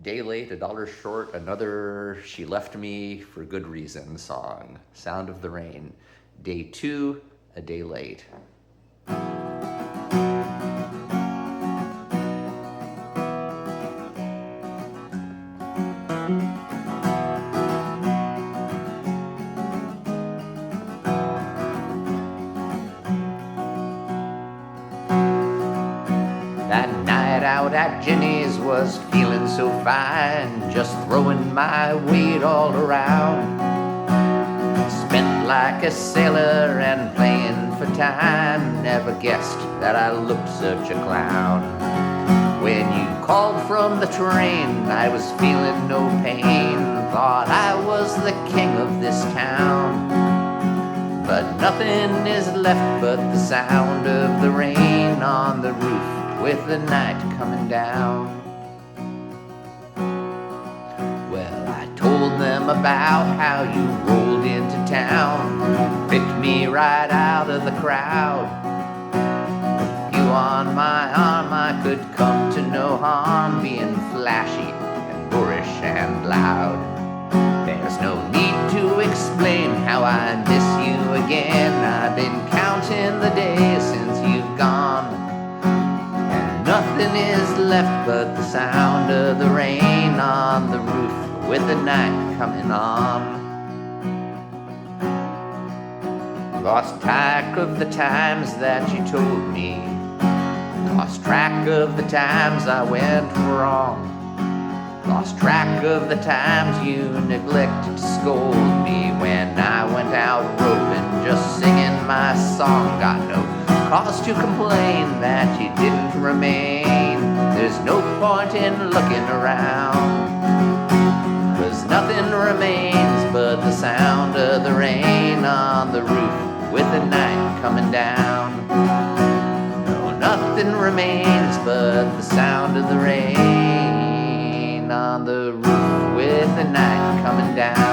Day late, $1 short, another She Left Me for Good Reason song. Sound of the Rain. Day 2, a day late. That night out at Ginny's was feeling so fine, just throwing my weight all around. Spent like a sailor and playing for time, never guessed that I looked such a clown. When you called from the train, I was feeling no pain, thought I was the king of this town. But nothing is left but the sound of the rain on the roof with the night coming down. Well, I told them about how you rolled into town, picked me right out of the crowd. You on my arm, I could come to no harm, being flashy and boorish and loud. There's no need to explain how I miss you again. I've been counting the days since you've gone, and nothing is left but the sound of the rain on the roof with the night coming on. Lost track of the times that you told me, lost track of the times I went wrong, lost track of the times you neglected to scold me when I went out roving, just singing my song. Got no cause to complain that you didn't remain. There's no point in looking around, 'cause nothing remains but the sound of the rain on the roof with the night coming down. No, nothing remains but the sound of the rain on the roof with the night coming down.